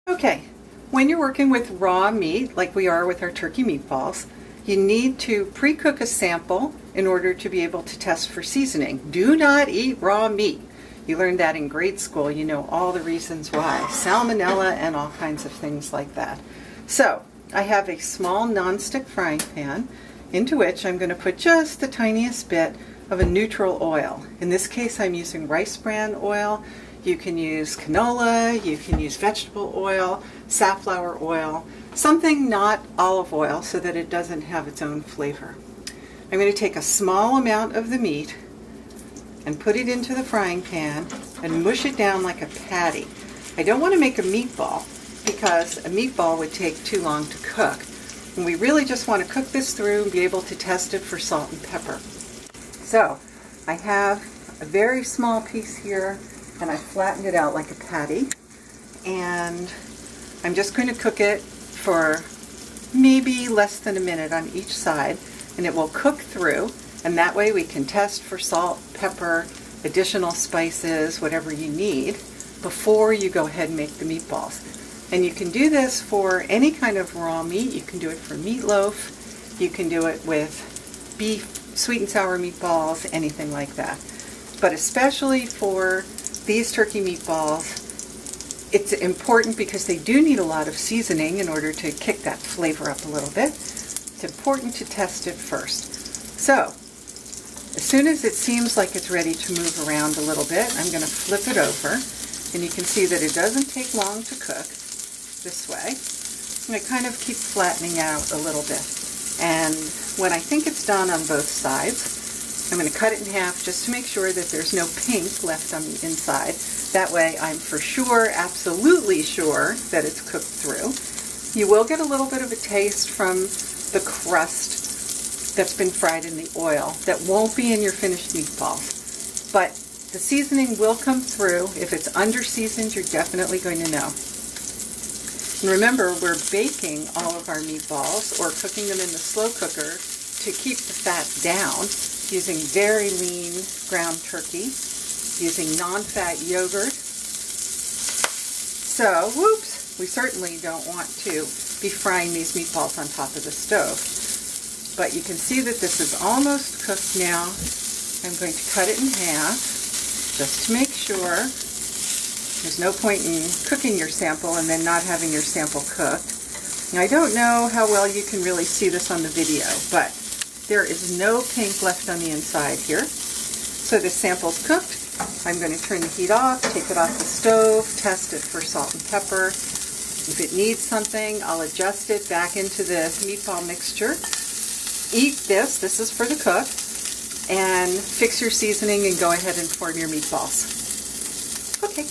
Okay, when you're working with raw meat, like we are with our turkey meatballs, you need to pre-cook a sample in order to be able to test for seasoning. Do not eat raw meat. You learned that in grade school. You know all the reasons why. Salmonella and all kinds of things like that. So, I have a small non-stick frying pan into which I'm going to put just the tiniest bit of a neutral oil. In this case, I'm using rice bran oil. You can use canola, you can use vegetable oil, safflower oil, something not olive oil so that it doesn't have its own flavor. I'm going to take a small amount of the meat and put it into the frying pan and mush it down like a patty. I don't want to make a meatball because a meatball would take too long to cook. And we really just want to cook this through and be able to test it for salt and pepper. So I have a very small piece here, and I flattened it out like a patty, and I'm just going to cook it for maybe less than a minute on each side, and it will cook through, and that way we can test for salt, pepper, additional spices, whatever you need, before you go ahead and make the meatballs. And you can do this for any kind of raw meat. You can do it for meatloaf, you can do it with beef, sweet and sour meatballs, anything like that. But especially for these turkey meatballs, it's important because they do need a lot of seasoning in order to kick that flavor up a little bit. It's important to test it first. So, as soon as it seems like it's ready to move around a little bit, I'm going to flip it over, and you can see that it doesn't take long to cook this way. And I kind of keep flattening out a little bit. And when I think it's done on both sides, I'm going to cut it in half just to make sure that there's no pink left on the inside. That way I'm for sure, absolutely sure, that it's cooked through. You will get a little bit of a taste from the crust that's been fried in the oil that won't be in your finished meatballs. But the seasoning will come through. If it's under-seasoned, you're definitely going to know. And remember, we're baking all of our meatballs or cooking them in the slow cooker to keep the fat down, using very lean ground turkey, using non-fat yogurt. So, whoops, we certainly don't want to be frying these meatballs on top of the stove. But you can see that this is almost cooked now. I'm going to cut it in half just to make sure. There's no point in cooking your sample and then not having your sample cooked. Now, I don't know how well you can really see this on the video, but there is no pink left on the inside here. So this sample's cooked. I'm going to turn the heat off, take it off the stove, test it for salt and pepper. If it needs something, I'll adjust it back into the meatball mixture. Eat this is for the cook, and fix your seasoning and go ahead and form your meatballs. Okay.